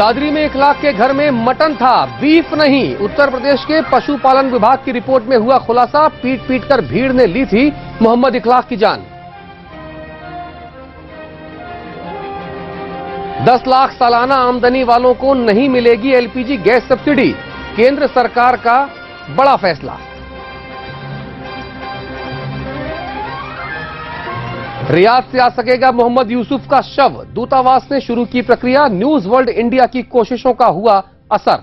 दादरी में 1 लाख के घर में मटन था, बीफ नहीं। उत्तर प्रदेश के पशुपालन विभाग की रिपोर्ट में हुआ खुलासा। पीट पीट कर भीड़ ने ली थी मोहम्मद इखलाक की जान। 10 लाख सालाना आमदनी वालों को नहीं मिलेगी एलपीजी गैस सब्सिडी, केंद्र सरकार का बड़ा फैसला। रियाद से आ सकेगा मोहम्मद यूसुफ का शव, दूतावास ने शुरू की प्रक्रिया। न्यूज वर्ल्ड इंडिया की कोशिशों का हुआ असर।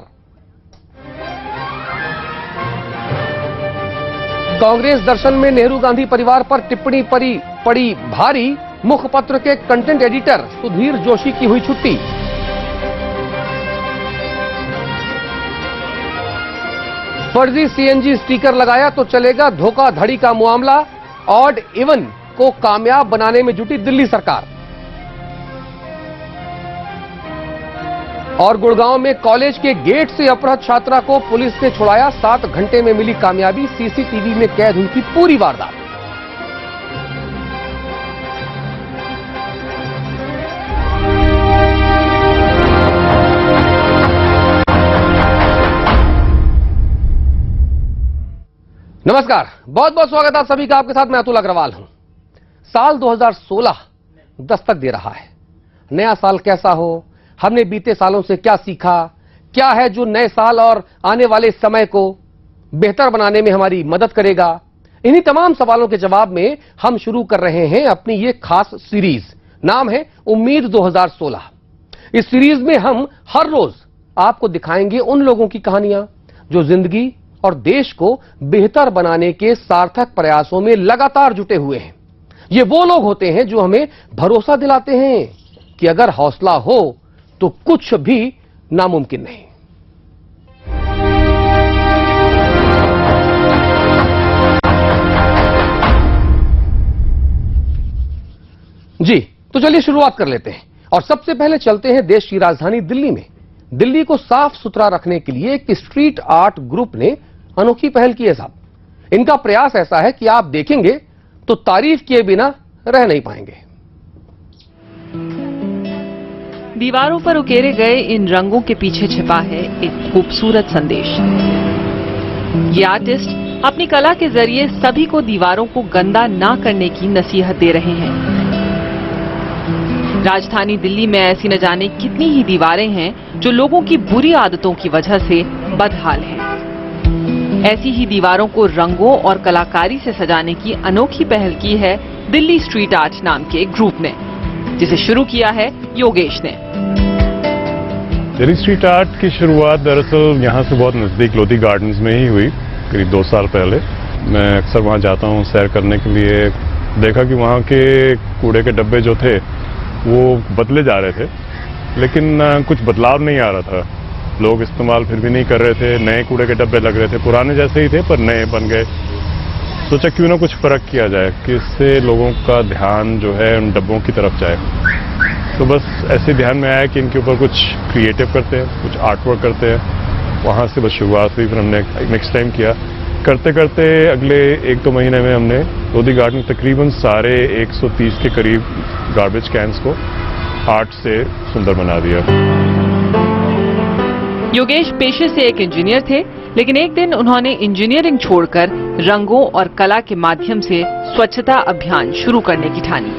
कांग्रेस दर्शन में नेहरू गांधी परिवार पर टिप्पणी पड़ी भारी। मुखपत्र के कंटेंट एडिटर सुधीर जोशी की हुई छुट्टी। फर्जी सीएनजी स्टिकर लगाया तो चलेगा धोखाधड़ी का मामला। ऑड इवन को कामयाब बनाने में जुटी दिल्ली सरकार। और गुड़गांव में कॉलेज के गेट से अपहृत छात्रा को पुलिस ने छुड़ाया। 7 घंटे में मिली कामयाबी। सीसीटीवी में कैद हुई थी पूरी वारदात। नमस्कार, बहुत बहुत स्वागत है आप सभी का। आपके साथ मैं अतुल अग्रवाल हूं। साल 2016 दस्तक दे रहा है। नया साल कैसा हो, हमने बीते सालों से क्या सीखा, क्या है जो नए साल और आने वाले समय को बेहतर बनाने में हमारी मदद करेगा, इन्हीं तमाम सवालों के जवाब में हम शुरू कर रहे हैं अपनी ये खास सीरीज। नाम है उम्मीद 2016। इस सीरीज में हम हर रोज आपको दिखाएंगे उन लोगों की कहानियां जो जिंदगी और देश को बेहतर बनाने के सार्थक प्रयासों में लगातार जुटे हुए हैं। ये वो लोग होते हैं जो हमें भरोसा दिलाते हैं कि अगर हौसला हो तो कुछ भी नामुमकिन नहीं। जी, तो चलिए शुरुआत कर लेते हैं और सबसे पहले चलते हैं देश की राजधानी दिल्ली में। दिल्ली को साफ सुथरा रखने के लिए एक स्ट्रीट आर्ट ग्रुप ने अनोखी पहल की है साहब। इनका प्रयास ऐसा है कि आप देखेंगे तो तारीफ किए बिना रह नहीं पाएंगे। दीवारों पर उकेरे गए इन रंगों के पीछे छिपा है एक खूबसूरत संदेश। ये आर्टिस्ट अपनी कला के जरिए सभी को दीवारों को गंदा ना करने की नसीहत दे रहे हैं। राजधानी दिल्ली में ऐसी न जाने कितनी ही दीवारें हैं जो लोगों की बुरी आदतों की वजह से बदहाल हैं। ऐसी ही दीवारों को रंगों और कलाकारी से सजाने की अनोखी पहल की है दिल्ली स्ट्रीट आर्ट नाम के एक ग्रुप ने, जिसे शुरू किया है योगेश ने। दिल्ली स्ट्रीट आर्ट की शुरुआत दरअसल यहाँ से बहुत नजदीक लोधी गार्डन्स में ही हुई, करीब 2 साल पहले। मैं अक्सर वहाँ जाता हूँ सैर करने के लिए। देखा कि वहाँ के कूड़े के डब्बे जो थे वो बदले जा रहे थे, लेकिन कुछ बदलाव नहीं आ रहा था। लोग इस्तेमाल फिर भी नहीं कर रहे थे। नए कूड़े के डब्बे लग रहे थे, पुराने जैसे ही थे पर नए बन गए। सोचा क्यों ना कुछ फर्क किया जाए कि इससे लोगों का ध्यान जो है उन डब्बों की तरफ जाए। तो बस ऐसे ध्यान में आया कि इनके ऊपर कुछ क्रिएटिव करते हैं, कुछ आर्ट वर्क करते हैं। वहाँ से बस शुरुआत हुई। फिर हमने नेक्स्ट टाइम किया। करते करते अगले 1-2 महीने में हमने लोधी गार्डन तकरीबन सारे 130 के करीब गार्बेज कैंस को आर्ट से सुंदर बना दिया। योगेश पेशे से एक इंजीनियर थे, लेकिन एक दिन उन्होंने इंजीनियरिंग छोड़कर रंगों और कला के माध्यम से स्वच्छता अभियान शुरू करने की ठानी।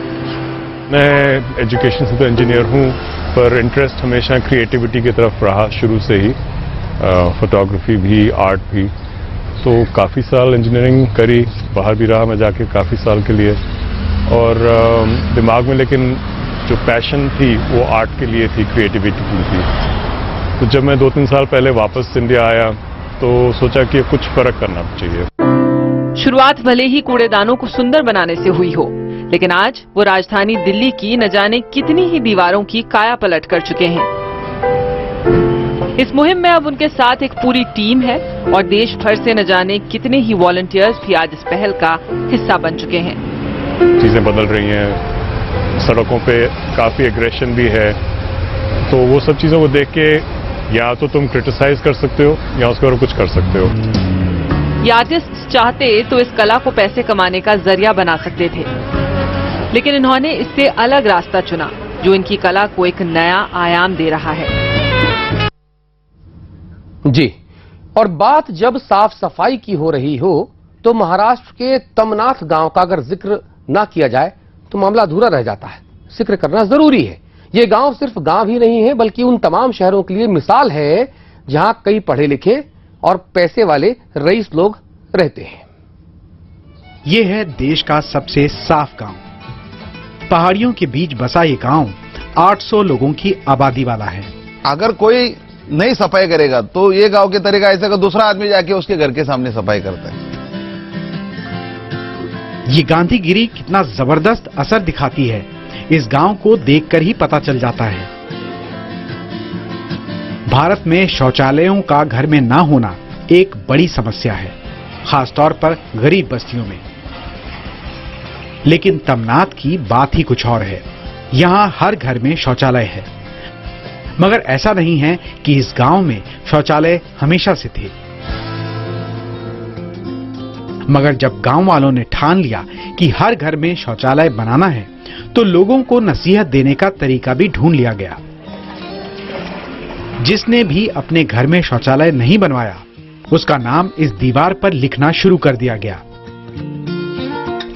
मैं एजुकेशन से तो इंजीनियर हूँ, पर इंटरेस्ट हमेशा क्रिएटिविटी की तरफ रहा शुरू से ही। फोटोग्राफी भी, आर्ट भी। तो काफ़ी साल इंजीनियरिंग करी, बाहर भी रहा मैं जाके काफ़ी साल के लिए। और दिमाग में लेकिन जो पैशन थी वो आर्ट के लिए थी, क्रिएटिविटी की थी। तो जब मैं 2-3 साल पहले वापस इंडिया आया तो सोचा कि कुछ फर्क करना चाहिए। शुरुआत भले ही कूड़ेदानों को सुंदर बनाने से हुई हो, लेकिन आज वो राजधानी दिल्ली की न जाने कितनी ही दीवारों की काया पलट कर चुके हैं। इस मुहिम में अब उनके साथ एक पूरी टीम है और देश भर से न जाने कितने ही वॉलंटियर्स भी आज इस पहल का हिस्सा बन चुके हैं। चीजें बदल रही हैं, सड़कों पे काफी एग्रेशन भी है। तो वो सब चीजों को देख के या तो तुम क्रिटिसाइज कर सकते हो या उसके और कुछ कर सकते हो। ये आर्टिस्ट चाहते तो इस कला को पैसे कमाने का जरिया बना सकते थे, लेकिन इन्होंने इससे अलग रास्ता चुना जो इनकी कला को एक नया आयाम दे रहा है। जी, और बात जब साफ सफाई की हो रही हो तो महाराष्ट्र के तमनाथ गांव का अगर जिक्र ना किया जाए तो मामला अधूरा रह जाता है। जिक्र करना जरूरी है। ये गांव सिर्फ गांव ही नहीं है बल्कि उन तमाम शहरों के लिए मिसाल है जहां कई पढ़े लिखे और पैसे वाले रईस लोग रहते हैं। ये है देश का सबसे साफ गांव। पहाड़ियों के बीच बसा ये गांव 800 लोगों की आबादी वाला है। अगर कोई नहीं सफाई करेगा तो ये गांव के तरीका ऐसा कि दूसरा आदमी जाके उसके घर के सामने सफाई करता है। ये गांधीगिरी कितना जबरदस्त असर दिखाती है, इस गांव को देखकर ही पता चल जाता है। भारत में शौचालयों का घर में ना होना एक बड़ी समस्या है, खासतौर पर गरीब बस्तियों में। लेकिन तमनाथ की बात ही कुछ और है। यहां हर घर में शौचालय है, मगर ऐसा नहीं है कि इस गांव में शौचालय हमेशा से थे। मगर जब गांव वालों ने ठान लिया कि हर घर में शौचालय बनाना है तो लोगों को नसीहत देने का तरीका भी ढूंढ लिया गया। जिसने भी अपने घर में शौचालय नहीं बनवाया उसका नाम इस दीवार पर लिखना शुरू कर दिया गया।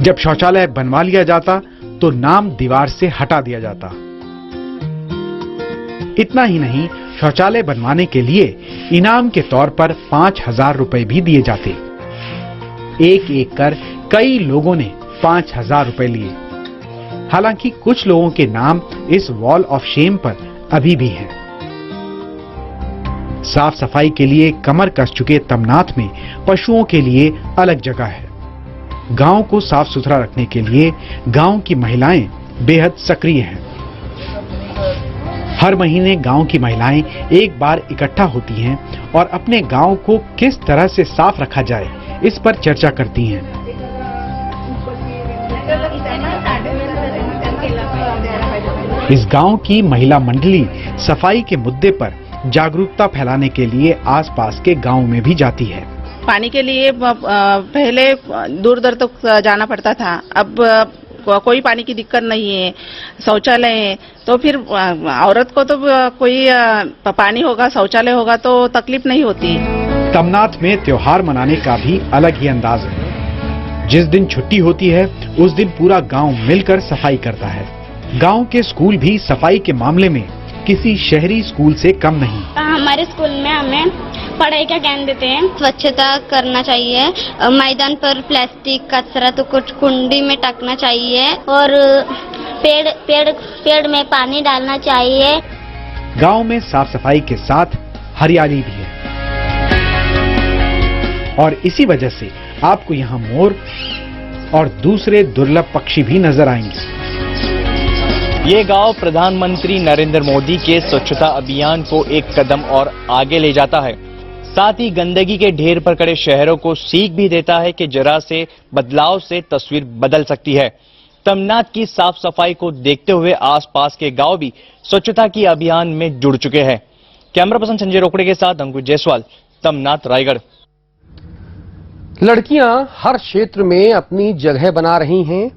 जब शौचालय बनवा लिया जाता तो नाम दीवार से हटा दिया जाता। इतना ही नहीं, शौचालय बनवाने के लिए इनाम के तौर पर 5,000 रुपए भी दिए जाते। एक एक कर कई लोगों ने 5,000 रुपए लिए। हालांकि कुछ लोगों के नाम इस वॉल ऑफ शेम पर अभी भी हैं। साफ सफाई के लिए कमर कस चुके तमनाथ में पशुओं के लिए अलग जगह है। गांव को साफ सुथरा रखने के लिए गांव की महिलाएं बेहद सक्रिय हैं। हर महीने गांव की महिलाएं एक बार इकट्ठा होती हैं और अपने गांव को किस तरह से साफ रखा जाए इस पर चर्चा करती हैं। इस गांव की महिला मंडली सफाई के मुद्दे पर जागरूकता फैलाने के लिए आसपास के गांव में भी जाती है। पानी के लिए पहले दूर दूर तक जाना पड़ता था, अब कोई पानी की दिक्कत नहीं है, शौचालय है, तो फिर औरत को तो कोई पानी होगा, शौचालय होगा तो तकलीफ नहीं होती। तमनाथ में त्योहार मनाने का भी अलग ही अंदाज है। जिस दिन छुट्टी होती है उस दिन पूरा गांव मिलकर सफाई करता है। गांव के स्कूल भी सफाई के मामले में किसी शहरी स्कूल से कम नहीं। हमारे स्कूल में हमें पढ़ाई का ज्ञान देते हैं। स्वच्छता करना चाहिए, मैदान पर प्लास्टिक कचरा तो कुछ कुंडी में टाकना चाहिए और पेड़ में पानी डालना चाहिए। गांव में साफ सफाई के साथ हरियाली भी है और इसी वजह से आपको यहाँ मोर और दूसरे दुर्लभ पक्षी भी नजर आएंगे। ये गांव प्रधानमंत्री नरेंद्र मोदी के स्वच्छता अभियान को एक कदम और आगे ले जाता है। साथ ही गंदगी के ढेर पर खड़े शहरों को सीख भी देता है कि जरा से बदलाव से तस्वीर बदल सकती है। तमनाथ की साफ सफाई को देखते हुए आसपास के गांव भी स्वच्छता की अभियान में जुड़ चुके हैं। कैमरा पर्सन संजय रोकड़े के साथ अंकुश जायसवाल, तमनाथ, रायगढ़। लड़कियां हर क्षेत्र में अपनी जगह बना रही हैं।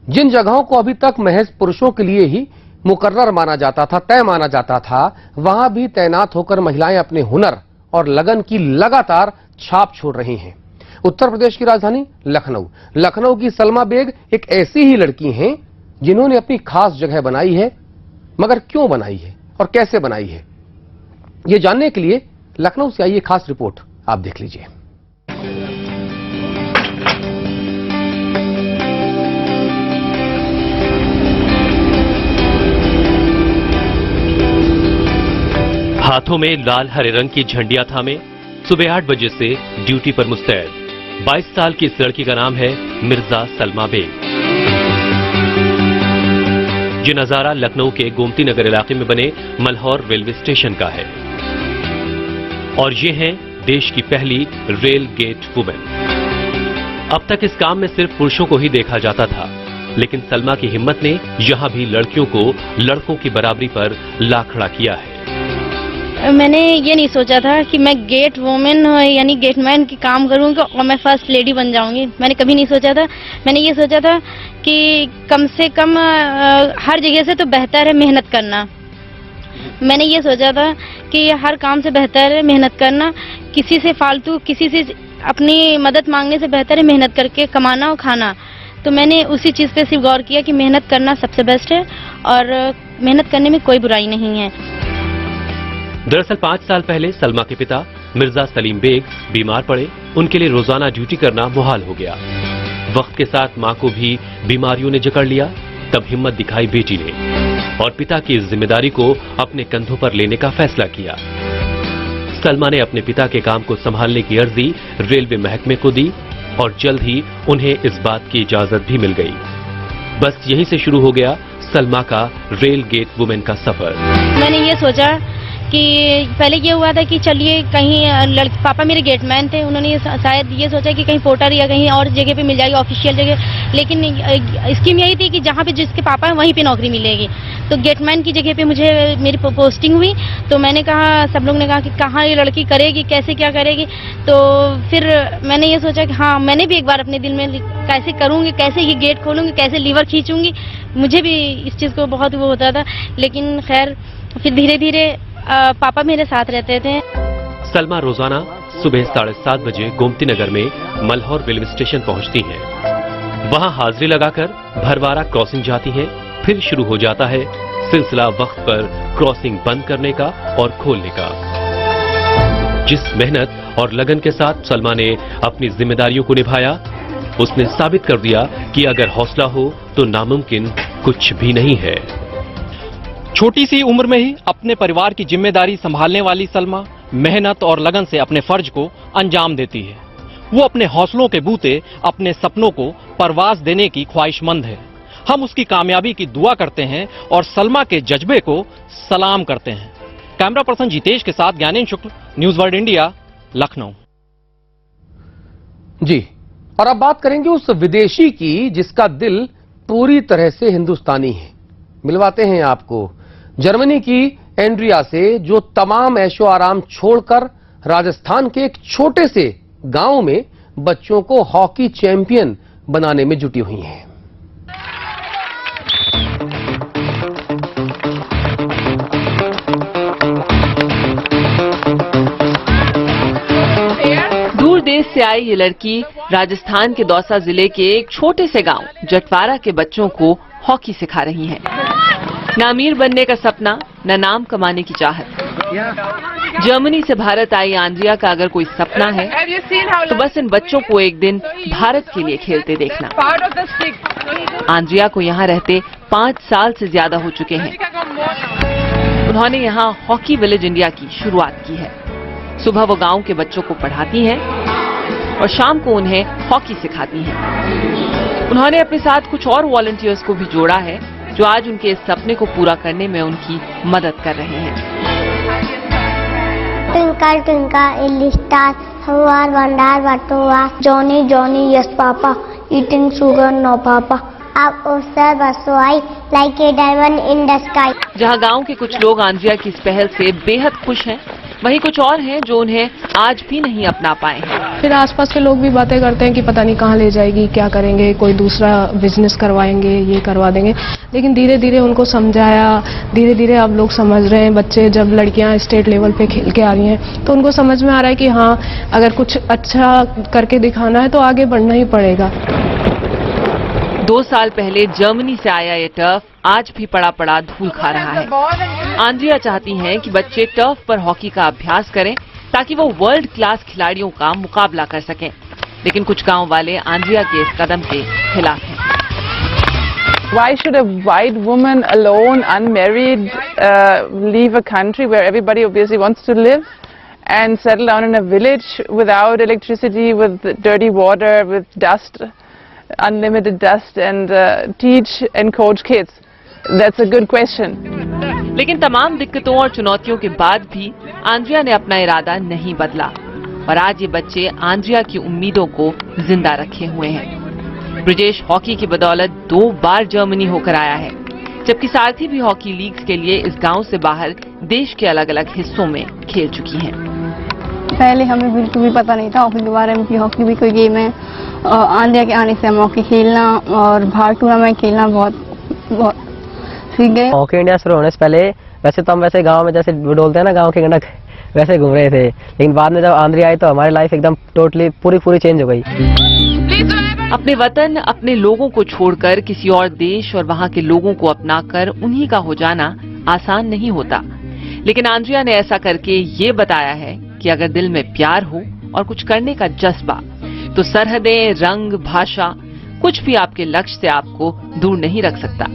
जिन जगहों को अभी तक महज पुरुषों के लिए ही मुकर्रर माना जाता था, तय माना जाता था, वहां भी तैनात होकर महिलाएं अपने हुनर और लगन की लगातार छाप छोड़ रही हैं। उत्तर प्रदेश की राजधानी लखनऊ की सलमा बेग एक ऐसी ही लड़की हैं जिन्होंने अपनी खास जगह बनाई है। मगर क्यों बनाई है और कैसे बनाई है, ये जानने के लिए लखनऊ से आई ये खास रिपोर्ट आप देख लीजिए। हाथों में लाल हरे रंग की झंडियां थामे सुबह 8 बजे से ड्यूटी पर मुस्तैद 22 साल की इस लड़की का नाम है मिर्जा सलमा बेग। ये नजारा लखनऊ के गोमती नगर इलाके में बने मल्हौर रेलवे स्टेशन का है और ये हैं देश की पहली रेल गेट वुमेन। अब तक इस काम में सिर्फ पुरुषों को ही देखा जाता था, लेकिन सलमा की हिम्मत ने यहां भी लड़कियों को लड़कों की बराबरी पर ला खड़ा किया है। मैंने ये नहीं सोचा था कि मैं गेट वुमेन यानी गेटमैन की काम करूंगी और मैं फर्स्ट लेडी बन जाऊंगी। मैंने कभी नहीं सोचा था। मैंने ये सोचा था कि कम से कम हर जगह से तो बेहतर है मेहनत करना। मैंने ये सोचा था कि हर काम से बेहतर है मेहनत करना, किसी से फालतू किसी से अपनी मदद मांगने से बेहतर है मेहनत करके कमाना और खाना। तो मैंने उसी चीज़ पे सिर्फ गौर किया कि मेहनत करना सबसे बेस्ट है और मेहनत करने में कोई बुराई नहीं है। दरअसल 5 साल पहले सलमा के पिता मिर्जा सलीम बेग बीमार पड़े। उनके लिए रोजाना ड्यूटी करना मुहाल हो गया। वक्त के साथ मां को भी बीमारियों ने जकड़ लिया। तब हिम्मत दिखाई बेटी ने और पिता की इस जिम्मेदारी को अपने कंधों पर लेने का फैसला किया। सलमा ने अपने पिता के काम को संभालने की अर्जी रेलवे महकमे को दी और जल्द ही उन्हें इस बात की इजाजत भी मिल गई। बस यहीं से शुरू हो गया सलमा का रेल गेट वुमेन का सफर। मैंने ये सोचा कि पहले ये हुआ था कि चलिए कहीं पापा मेरे गेटमैन थे, उन्होंने शायद ये सोचा कि कहीं पोर्टर या कहीं और जगह पे मिल जाएगी ऑफिशियल जगह, लेकिन स्कीम यही थी कि जहाँ पे जिसके पापा है वहीं पे नौकरी मिलेगी। तो गेटमैन की जगह पे मुझे मेरी पोस्टिंग हुई। तो मैंने कहा, सब लोग ने कहा कि कहाँ ये लड़की करेगी, कैसे क्या करेगी। तो फिर मैंने ये सोचा कि हाँ, मैंने भी एक बार अपने दिल में कैसे करूँगी, कैसे ये गेट खोलूँगी, कैसे लीवर खींचूंगी। मुझे भी इस चीज़ को बहुत वो होता था, लेकिन खैर फिर धीरे धीरे पापा मेरे साथ रहते थे। सलमा रोजाना सुबह 7:30 बजे गोमती नगर में मल्हौर रेलवे स्टेशन पहुंचती हैं। वहां हाजिरी लगाकर भरवारा क्रॉसिंग जाती हैं। फिर शुरू हो जाता है सिलसिला वक्त पर क्रॉसिंग बंद करने का और खोलने का। जिस मेहनत और लगन के साथ सलमा ने अपनी जिम्मेदारियों को निभाया, उसने साबित कर दिया कि अगर हौसला हो तो नामुमकिन कुछ भी नहीं है। छोटी सी उम्र में ही अपने परिवार की जिम्मेदारी संभालने वाली सलमा मेहनत और लगन से अपने फर्ज को अंजाम देती है। वो अपने हौसलों के बूते अपने सपनों को परवाज देने की ख्वाहिशमंद है। हम उसकी कामयाबी की दुआ करते हैं और सलमा के जज्बे को सलाम करते हैं। कैमरा पर्सन जितेश के साथ ज्ञानेंद्र शुक्ल, न्यूज वर्ल्ड इंडिया, लखनऊ। जी, और अब बात करेंगे उस विदेशी की जिसका दिल पूरी तरह से हिंदुस्तानी है। मिलवाते हैं आपको जर्मनी की एंड्रिया से, जो तमाम ऐशो आराम छोड़कर राजस्थान के एक छोटे से गांव में बच्चों को हॉकी चैंपियन बनाने में जुटी हुई हैं। दूर देश से आई ये लड़की राजस्थान के दौसा जिले के एक छोटे से गांव जटवारा के बच्चों को हॉकी सिखा रही हैं। न अमीर बनने का सपना, न नाम कमाने की चाहत। जर्मनी से भारत आई आंद्रिया का अगर कोई सपना है तो बस इन बच्चों को एक दिन भारत के लिए खेलते देखना। आंद्रिया को यहाँ रहते 5 साल से ज्यादा हो चुके हैं। उन्होंने यहाँ हॉकी विलेज इंडिया की शुरुआत की है। सुबह वो गांव के बच्चों को पढ़ाती हैं और शाम को उन्हें हॉकी सिखाती हैं। उन्होंने अपने साथ कुछ और वॉलंटियर्स को भी जोड़ा है जो आज उनके इस सपने को पूरा करने में उनकी मदद कर रहे हैं। Twinkle twinkle little star, how I wonder what you are. Johnny Johnny yes papa, eating sugar no papa. Up observe a soy like a diamond in the sky. जहां गांव के कुछ लोग आंद्रिया की इस पहल से बेहद खुश हैं, वहीं कुछ और हैं जो उन्हें आज भी नहीं अपना पाए हैं। फिर आसपास के लोग भी बातें करते हैं कि पता नहीं कहाँ ले जाएगी, क्या करेंगे, कोई दूसरा बिजनेस करवाएंगे, ये करवा देंगे। लेकिन धीरे धीरे उनको समझाया, धीरे धीरे अब लोग समझ रहे हैं। बच्चे जब लड़कियां स्टेट लेवल पे खेल के आ रही हैं तो उनको समझ में आ रहा है कि हाँ, अगर कुछ अच्छा करके दिखाना है तो आगे बढ़ना ही पड़ेगा। 2 साल पहले जर्मनी से आया ये टर्फ आज भी पड़ा पड़ा धूल खा रहा है। आंद्रिया चाहती हैं कि बच्चे टर्फ पर हॉकी का अभ्यास करें ताकि वो वर्ल्ड क्लास खिलाड़ियों का मुकाबला कर सकें। लेकिन कुछ गांव वाले आंद्रिया के इस कदम के खिलाफ हैं। Why should a white woman alone, unmarried, leave a country where everybody obviously wants to live and settle down in a village without electricity, with dirty water, with dust, unlimited dust, and teach and coach kids? That's a good question. लेकिन तमाम दिक्कतों और चुनौतियों के बाद भी Andrea ने अपना इरादा नहीं बदला और आज ये बच्चे आंद्रिया की उम्मीदों को जिंदा रखे हुए हैं। ब्रिजेश हॉकी की बदौलत 2 बार जर्मनी होकर आया है, जबकि सारथी भी हॉकी लीग्स के लिए इस गांव से बाहर देश के अलग अलग हिस्सों में खेल चुकी हैं। पहले हमें बिल्कुल भी पता नहीं था हॉकी के बारे में कि हॉकी भी कोई गेम है। आंद्रिया के आने से हम हॉकी खेलना और बाहर टूर्नामेंट खेलना बहुत सीख गए। हॉकी इंडिया शुरू होने से पहले वैसे तो हम वैसे गांव में जैसे डोलते हैं ना गांव के गंडक, वैसे घूम रहे थे, लेकिन बाद में जब आंधी आई तो हमारी लाइफ एकदम टोटली पूरी चेंज हो गई। अपने वतन, अपने लोगों को छोड़कर किसी और देश और वहां के लोगों को अपनाकर उन्हीं का हो जाना आसान नहीं होता, लेकिन आंद्रिया ने ऐसा करके ये बताया है कि अगर दिल में प्यार हो और कुछ करने का जज्बा, तो सरहदें, रंग, भाषा, कुछ भी आपके लक्ष्य से आपको दूर नहीं रख सकता।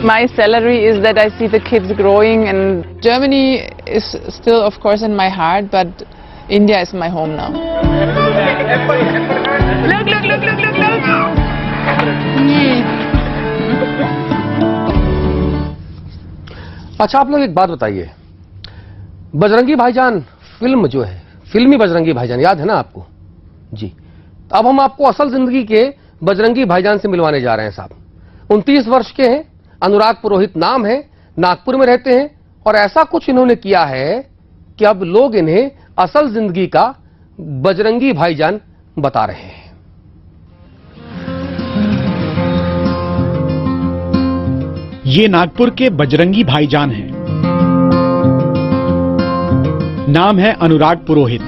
My salary is that I see the kids growing, and Germany is still, of course, in my heart, but India is my home now. अच्छा, आप लोग एक बात बताइए, बजरंगी भाईजान फिल्म जो है, फिल्मी बजरंगी भाईजान याद है ना आपको? जी, अब हम आपको असल जिंदगी के बजरंगी भाईजान से मिलवाने जा रहे हैं साहब। 29 वर्ष के हैं, अनुराग पुरोहित नाम है, नागपुर में रहते हैं और ऐसा कुछ इन्होंने किया है कि अब लोग इन्हें असल जिंदगी का बजरंगी भाईजान बता रहे हैं। ये नागपुर के बजरंगी भाईजान हैं। नाम है अनुराग पुरोहित।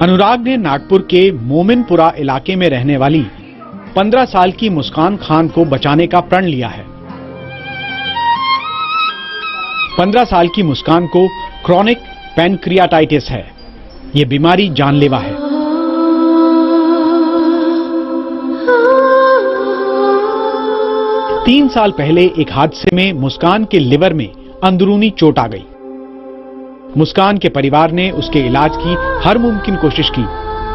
अनुराग ने नागपुर के मोमिनपुरा इलाके में रहने वाली 15 साल की मुस्कान खान को बचाने का प्रण लिया है। 15 साल की मुस्कान को क्रॉनिक पैनक्रियाटाइटिस है। यह बीमारी जानलेवा है। तीन साल पहले एक हादसे में मुस्कान के लिवर में अंदरूनी चोट आ गई। मुस्कान के परिवार ने उसके इलाज की हर मुमकिन कोशिश की,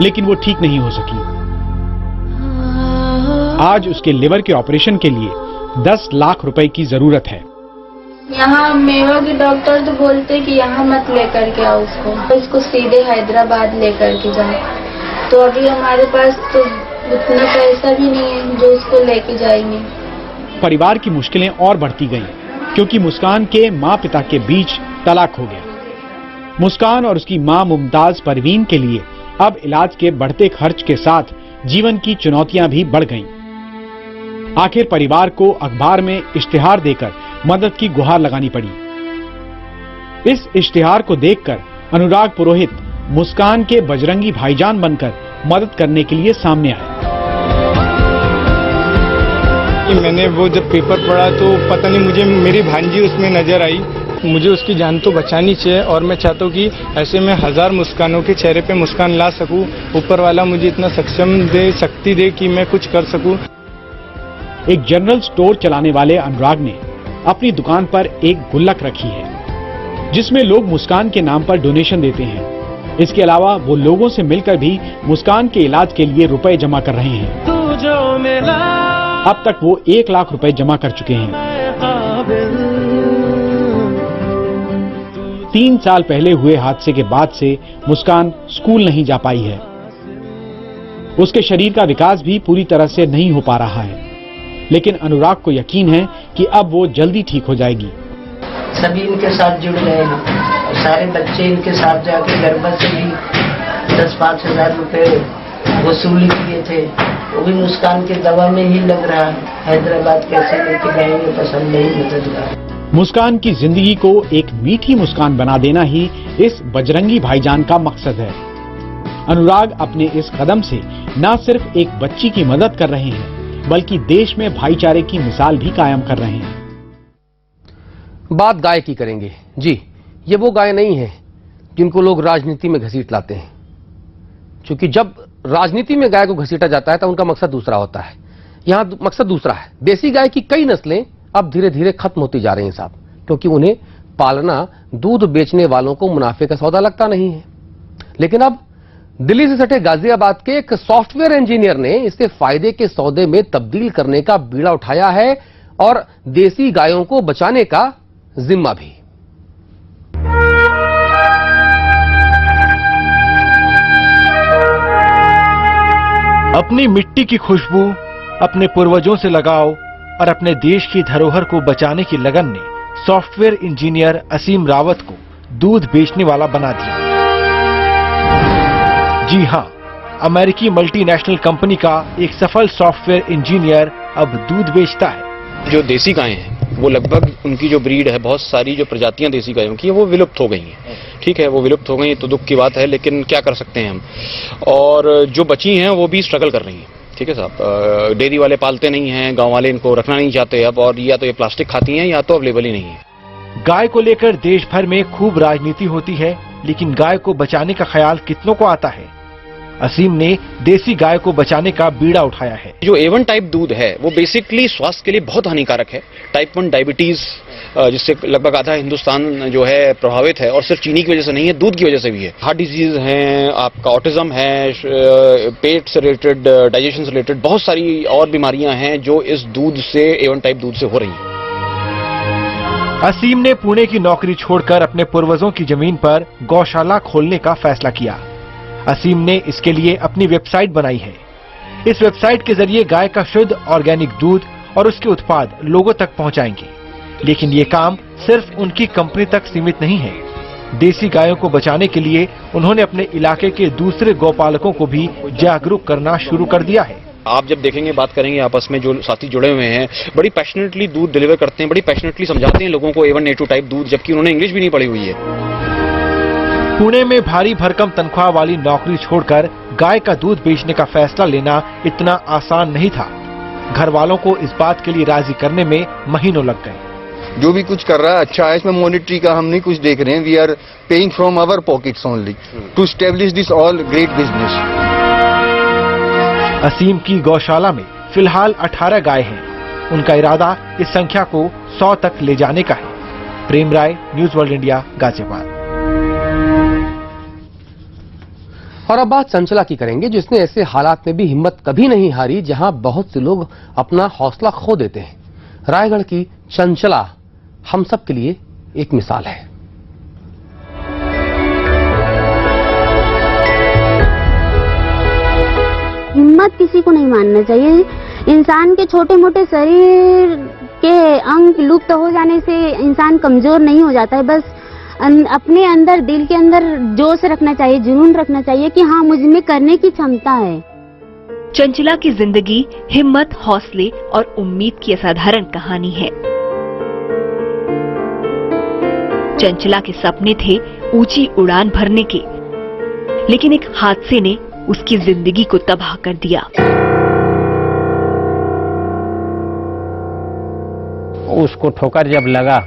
लेकिन वो ठीक नहीं हो सकी। आज उसके लिवर के ऑपरेशन के लिए 10 लाख रुपए की जरूरत है। यहाँ मेवा के डॉक्टर तो बोलते कि यहाँ मत लेकर के आओ इसको सीधे हैदराबाद लेकर के जाओ। तो अभी हमारे पास तो उतना पैसा भी नहीं है जो उसको लेके जाएंगे। परिवार की मुश्किलें और बढ़ती गईं, क्योंकि मुस्कान के माँ पिता के बीच तलाक हो गया। मुस्कान और उसकी मां मुमताज परवीन के लिए अब इलाज के बढ़ते खर्च के साथ जीवन की चुनौतियां भी बढ़ गईं। आखिर परिवार को अखबार में इश्तिहार देकर मदद की गुहार लगानी पड़ी। इस इश्तिहार को देखकर अनुराग पुरोहित मुस्कान के बजरंगी भाईजान बनकर मदद करने के लिए सामने आए। मैंने वो जब पेपर पढ़ा तो पता नहीं, मुझे मेरी भांजी उसमें नजर आई। मुझे उसकी जान तो बचानी चाहिए और मैं चाहता हूँ कि ऐसे में 1000 मुस्कानों के चेहरे पे मुस्कान ला सकूं। ऊपर वाला मुझे इतना सक्षम दे, शक्ति दे कि मैं कुछ कर सकूं। एक जनरल स्टोर चलाने वाले अनुराग ने अपनी दुकान पर एक गुल्लक रखी है, जिसमें लोग मुस्कान के नाम पर डोनेशन देते हैं। इसके अलावा वो लोगों से मिलकर भी मुस्कान के इलाज के लिए रुपए जमा कर रहे हैं। अब तक वो 1 लाख रुपए जमा कर चुके हैं। 3 साल पहले हुए हादसे के बाद से मुस्कान स्कूल नहीं जा पाई है। उसके शरीर का विकास भी पूरी तरह से नहीं हो पा रहा है, लेकिन अनुराग को यकीन है कि अब वो जल्दी ठीक हो जाएगी। सभी इनके साथ जुड़ गए हैं। सारे बच्चे इनके साथ जाके गर्भ से भी 10-5 हजार रुपए वसूली किए थे। वो भी मुस्कान के दवा में ही लग रहा है। हैदराबाद कैसे लेके जाएंगे पसंद नहीं मददगार। मुस्कान की जिंदगी को एक मीठी मुस्कान बना देना ही इस बजरंगी भाईजान का मकसद है। अनुराग अपने इस कदम से न सिर्फ एक बच्ची की मदद कर रहे हैं, बल्कि देश में भाईचारे की मिसाल भी कायम कर रहे हैं। बात गाय की करेंगे। जी, ये वो गाय नहीं है जिनको लोग राजनीति में घसीट लाते हैं, क्योंकि जब राजनीति में गाय को घसीटा जाता है तो उनका मकसद दूसरा होता है। यहां मकसद दूसरा है। देसी गाय की कई नस्लें अब धीरे धीरे खत्म होती जा रही हैं साहब, क्योंकि उन्हें पालना दूध बेचने वालों को मुनाफे का सौदा लगता नहीं है। लेकिन अब दिल्ली से सटे गाजियाबाद के एक सॉफ्टवेयर इंजीनियर ने इसे फायदे के सौदे में तब्दील करने का बीड़ा उठाया है और देसी गायों को बचाने का जिम्मा भी। अपनी मिट्टी की खुशबू, अपने पूर्वजों से लगाव और अपने देश की धरोहर को बचाने की लगन ने सॉफ्टवेयर इंजीनियर असीम रावत को दूध बेचने वाला बना दिया। जी हां, अमेरिकी मल्टीनेशनल कंपनी का एक सफल सॉफ्टवेयर इंजीनियर अब दूध बेचता है। जो देसी गायें हैं वो लगभग उनकी जो ब्रीड है, बहुत सारी जो प्रजातियां देसी गायों की है वो विलुप्त हो गई हैं। ठीक है, वो विलुप्त हो गई तो दुख की बात है, लेकिन क्या कर सकते हैं हम। और जो बची हैं वो भी स्ट्रगल कर रही हैं। ठीक है साहब, डेयरी वाले पालते नहीं हैं, गांव वाले इनको रखना नहीं चाहते अब, और या तो ये प्लास्टिक खाती हैं या तो अवेलेबल ही नहीं है। गाय को लेकर देश भर में खूब राजनीति होती है, लेकिन गाय को बचाने का ख्याल कितनों को आता है? असीम ने देसी गाय को बचाने का बीड़ा उठाया है। जो A1 टाइप दूध है वो बेसिकली स्वास्थ्य के लिए बहुत हानिकारक है। टाइप 1 डायबिटीज जिससे लगभग आधा हिंदुस्तान जो है प्रभावित है, और सिर्फ चीनी की वजह से नहीं है, दूध की वजह से भी है। हार्ट डिजीज है, आपका ऑटिज्म है, पेट से रिलेटेड, डाइजेशन से रिलेटेड बहुत सारी और बीमारियां हैं जो इस दूध से, A1 टाइप दूध से हो रही हैं। असीम ने पुणे की नौकरी छोड़कर अपने पूर्वजों की जमीन पर गौशाला खोलने का फैसला किया। असीम ने इसके लिए अपनी वेबसाइट बनाई है। इस वेबसाइट के जरिए गाय का शुद्ध ऑर्गेनिक दूध और उसके उत्पाद लोगों तक पहुंचाएंगे। लेकिन ये काम सिर्फ उनकी कंपनी तक सीमित नहीं है। देसी गायों को बचाने के लिए उन्होंने अपने इलाके के दूसरे गौपालकों को भी जागरूक करना शुरू कर दिया है। आप जब देखेंगे, बात करेंगे आपस में, जो साथी जुड़े हुए हैं बड़ी पैशनेटली दूध डिलीवर करते हैं, बड़ी पैशनेटली समझाते हैं लोगों को A1 A2 टाइप दूध, जबकि उन्होंने इंग्लिश भी नहीं पढ़ी हुई है। पुणे में भारी भरकम तनख्वाह वाली नौकरी छोड़कर गाय का दूध बेचने का फैसला लेना इतना आसान नहीं था। घर वालों को इस बात के लिए राजी करने में महीनों लग गए। जो भी कुछ कर रहा है अच्छा है, इसमें मॉनिटरी का हम नहीं कुछ देख रहे हैं। We are paying from our pockets only to establish this all great business. Aseem की गौशाला में फिलहाल 18 गाय हैं। उनका इरादा इस संख्या को 100 तक ले जाने का है। प्रेम राय, न्यूज वर्ल्ड इंडिया, गाजियाबाद। और अब बात चंचला की करेंगे, जिसने ऐसे हालात में भी हिम्मत कभी नहीं हारी जहां बहुत से लोग अपना हौसला खो देते हैं। रायगढ़ की चंचला हम सब के लिए एक मिसाल है। हिम्मत किसी को नहीं मानना चाहिए। इंसान के छोटे मोटे शरीर के अंग लुप्त हो जाने से इंसान कमजोर नहीं हो जाता है। बस अपने अंदर, दिल के अंदर जोश रखना चाहिए, जुनून रखना चाहिए कि हाँ, मुझ में करने की क्षमता है। चंचला की जिंदगी हिम्मत, हौसले और उम्मीद की असाधारण कहानी है। चंचला के सपने थे ऊंची उड़ान भरने के, लेकिन एक हादसे ने उसकी जिंदगी को तबाह कर दिया। उसको ठोकर जब लगा,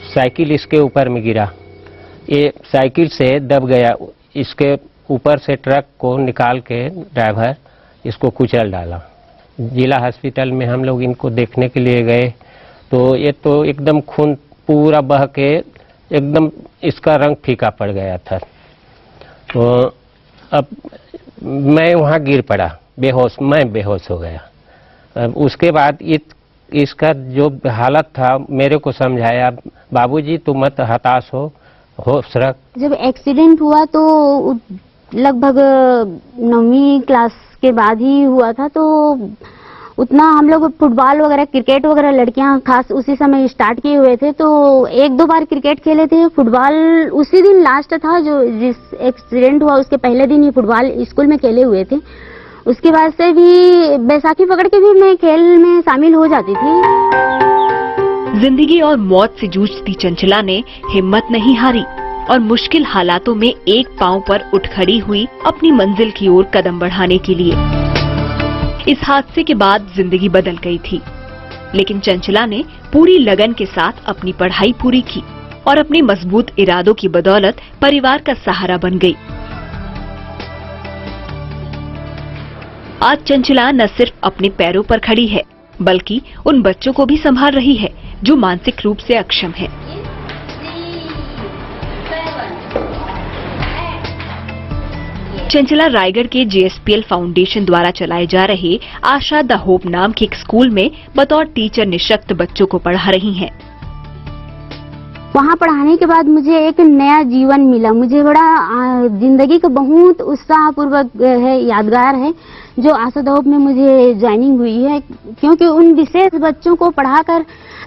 साइकिल इसके ऊपर में गिरा। ये साइकिल से दब गया। इसके ऊपर से ट्रक को निकाल के ड्राइवर इसको कुचल डाला। जिला हॉस्पिटल में हम लोग इनको देखने के लिए गए तो ये तो एकदम खून पूरा बह के एकदम इसका रंग फीका पड़ गया था। तो अब मैं वहाँ गिर पड़ा, मैं बेहोश हो गया। अब उसके बाद इसका जो हालत था, मेरे को समझाया, बाबूजी तू मत हताश हो, होश रख। जब एक्सीडेंट हुआ तो लगभग 9वीं क्लास के बाद ही हुआ था, तो उतना हम लोग फुटबॉल वगैरह, क्रिकेट वगैरह लड़कियां खास उसी समय स्टार्ट किए हुए थे, तो 1-2 बार क्रिकेट खेले थे। फुटबॉल उसी दिन लास्ट था, जो जिस एक्सीडेंट हुआ उसके पहले दिन ही फुटबॉल स्कूल में खेले हुए थे। उसके बाद से भी बैसाखी पकड़ के भी मैं खेल में शामिल हो जाती थी। जिंदगी और मौत से जूझती चंचला ने हिम्मत नहीं हारी और मुश्किल हालातों में एक पांव पर उठ खड़ी हुई अपनी मंजिल की ओर कदम बढ़ाने के लिए। इस हादसे के बाद जिंदगी बदल गई थी, लेकिन चंचला ने पूरी लगन के साथ अपनी पढ़ाई पूरी की और अपने मजबूत इरादों की बदौलत परिवार का सहारा बन गई। आज चंचला न सिर्फ अपने पैरों पर खड़ी है, बल्कि उन बच्चों को भी संभाल रही है जो मानसिक रूप से अक्षम है। चंचला रायगढ़ के JSPL फाउंडेशन द्वारा चलाए जा रहे आशा द होप नाम के एक स्कूल में बतौर टीचर निःशक्त बच्चों को पढ़ा रही हैं। वहाँ पढ़ाने के बाद मुझे एक नया जीवन मिला। मुझे बड़ा जिंदगी का बहुत उत्साहपूर्वक है, यादगार है जो आशा द होप में मुझे ज्वाइनिंग हुई है, क्योंकि उन विशेष बच्चों को पढ़ाकर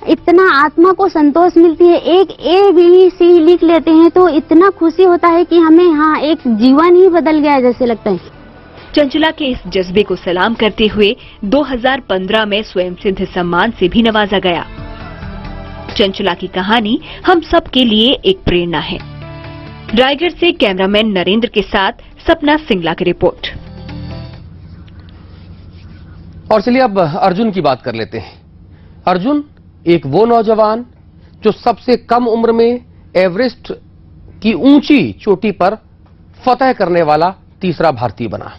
इतना आत्मा को संतोष मिलती है। एक ABC लिख लेते हैं तो इतना खुशी होता है कि हमें हाँ एक जीवन ही बदल गया जैसे लगता है। चंचला के इस जज्बे को सलाम करते हुए 2015 में स्वयं सिद्ध सम्मान से भी नवाजा गया। चंचला की कहानी हम सब के लिए एक प्रेरणा है। रायगढ़ से कैमरामैन नरेंद्र के साथ सपना सिंगला की रिपोर्ट। और चलिए अब अर्जुन की बात कर लेते हैं। अर्जुन एक वो नौजवान जो सबसे कम उम्र में एवरेस्ट की ऊंची चोटी पर फतह करने वाला तीसरा भारतीय बना।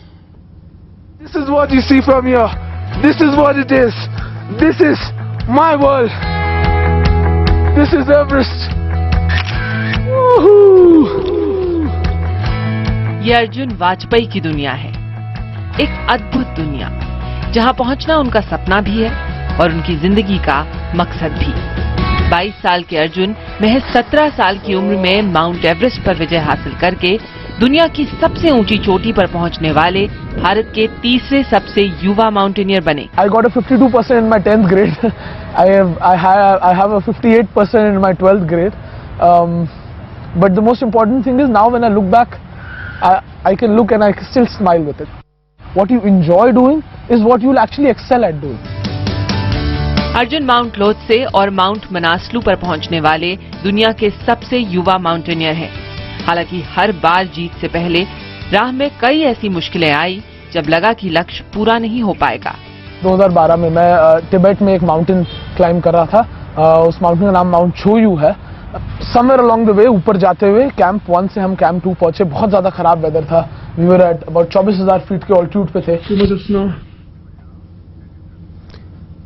This is what you see from here. This is what it is. This is my world. This is Everest. Woohoo! ये अर्जुन वाजपेयी की दुनिया है, एक अद्भुत दुनिया जहां पहुंचना उनका सपना भी है और उनकी जिंदगी का मकसद भी। 22 साल के अर्जुन महज 17 साल की उम्र में माउंट एवरेस्ट पर विजय हासिल करके दुनिया की सबसे ऊंची चोटी पर पहुंचने वाले भारत के तीसरे सबसे युवा माउंटेनियर बने। I got a 52% in my 10th grade. I have a 58% in my 12th grade. But the most important thing is now when I look back, I can look and I can still smile with it. What you enjoy doing is what you'll actually excel at doing. Arjun mount Lhotse और mount Manaslu पर पहुंचने वाले दुनिया के सबसे युवा mountaineer हैं। हालांकि हर बार जीत से पहले राह में कई ऐसी मुश्किलें आई जब लगा कि लक्ष्य पूरा नहीं हो पाएगा। 2012 में मैं तिब्बत में एक माउंटेन क्लाइंब कर रहा था। उस माउंटेन का नाम माउंट छोयू है। समवेयर अलोंग द वे ऊपर जाते हुए कैंप 1 से हम कैंप 2 पहुंचे। बहुत ज्यादा खराब वेदर था। We were at about 24,000 feet के ऑल्टीट्यूड पे थे।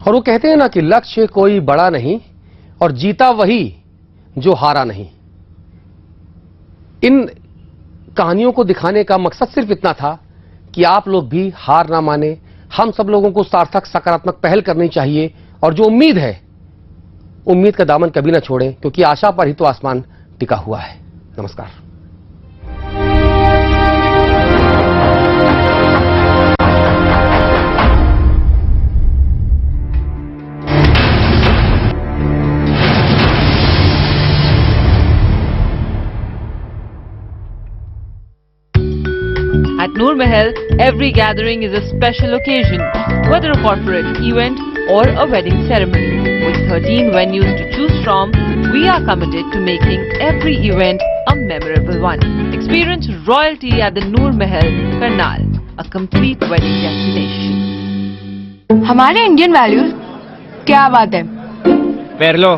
और वो कहते हैं ना कि लक्ष्य कोई बड़ा नहीं और जीता वही जो हारा नहीं। इन कहानियों को दिखाने का मकसद सिर्फ इतना था कि आप लोग भी हार ना माने। हम सब लोगों को सार्थक सकारात्मक पहल करनी चाहिए और जो उम्मीद है, उम्मीद का दामन कभी ना छोड़ें, क्योंकि आशा पर ही तो आसमान टिका हुआ है। नमस्कार। At Noor Mahal, every gathering is a special occasion, whether a corporate event or a wedding ceremony. With 13 venues to choose from, we are committed to making every event a memorable one. Experience royalty at the Noor Mahal, Karnal, a complete wedding destination. हमारे Indian values क्या बात है। पैर लो।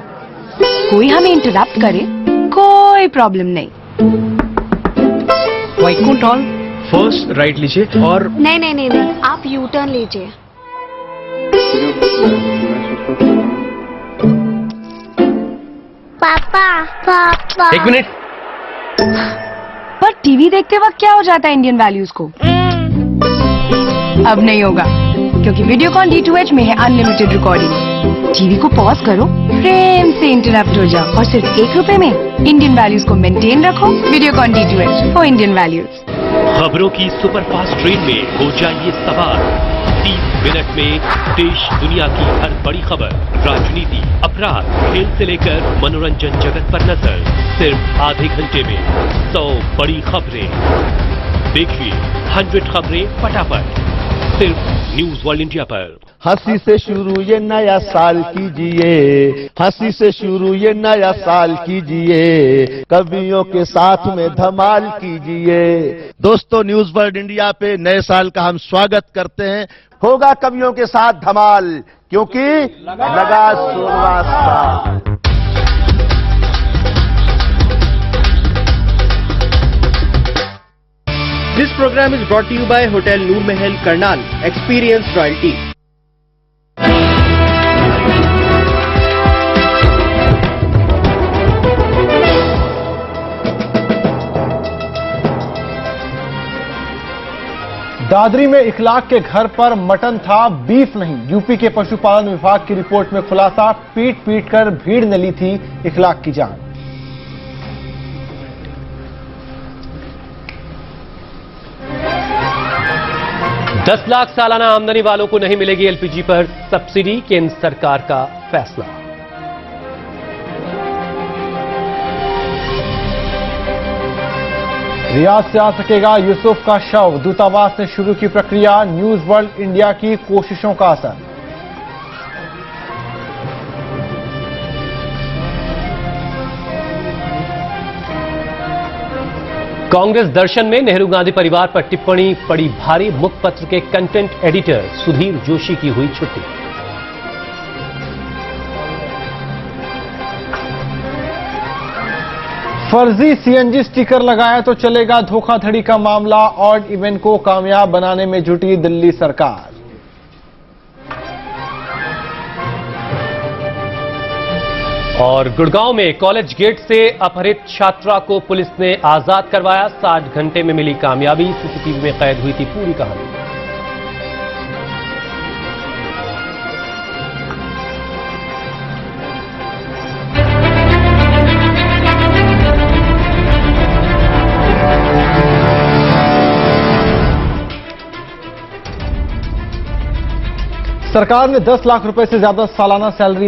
कोई हमें interrupt करे कोई problem नहीं। वैकुंठ हॉल फर्स्ट राइट लीजिए और नहीं नहीं नहीं नहीं, आप यू टर्न लीजिए। पापा पापा एक मिनट। पर टीवी देखते वक्त क्या हो जाता है इंडियन वैल्यूज को? अब नहीं होगा, क्योंकि वीडियोकॉन D2H में है अनलिमिटेड रिकॉर्डिंग। टीवी को पॉज करो, फ्रेम से इंटरप्ट हो जाओ और सिर्फ ₹1 में इंडियन वैल्यूज को मेंटेन रखो। Videocon D2H for Indian values. खबरों की सुपरफास्ट ट्रेन में हो जाइए सवार। 30 मिनट में देश दुनिया की हर बड़ी खबर, राजनीति, अपराध, खेल से लेकर मनोरंजन जगत पर नजर। सिर्फ आधे घंटे में 100 बड़ी खबरें। देखिए 100 खबरें फटाफट, सिर्फ न्यूज वर्ल्ड इंडिया पर। हंसी से शुरू ये नया साल कीजिए, हंसी से शुरू ये नया साल कीजिए, कवियों के साथ में धमाल कीजिए। दोस्तों, न्यूज वर्ल्ड इंडिया पे नए साल का हम स्वागत करते हैं। होगा कवियों के साथ धमाल, क्योंकि लगा 16वां साल। This program is brought to you by Hotel Noor Mahal, Karnal. Experience royalty. Dadri में इखलाक के घर पर मटन था, बीफ नहीं। यूपी के पशुपालन विभाग की रिपोर्ट में खुलासा, पीट पीट कर भीड़ ने ली थी इखलाक की जान। दस लाख सालाना आमदनी वालों को नहीं मिलेगी एलपीजी पर सब्सिडी, केंद्र सरकार का फैसला। रियाद से आ सकेगा यूसुफ का शव, दूतावास ने शुरू की प्रक्रिया, न्यूज वर्ल्ड इंडिया की कोशिशों का असर। कांग्रेस दर्शन में नेहरू गांधी परिवार पर टिप्पणी पड़ी भारी, मुखपत्र के कंटेंट एडिटर सुधीर जोशी की हुई छुट्टी। फर्जी सीएनजी स्टिकर लगाया तो चलेगा, धोखाधड़ी का मामला, ऑड इवेंट को कामयाब बनाने में जुटी दिल्ली सरकार। और गुड़गांव में कॉलेज गेट से अपहरित छात्रा को पुलिस ने आजाद करवाया, 60 घंटे में मिली कामयाबी, सीसीटीवी में कैद हुई थी पूरी कहानी। सरकार ने 10 लाख रुपए से ज्यादा सालाना सैलरी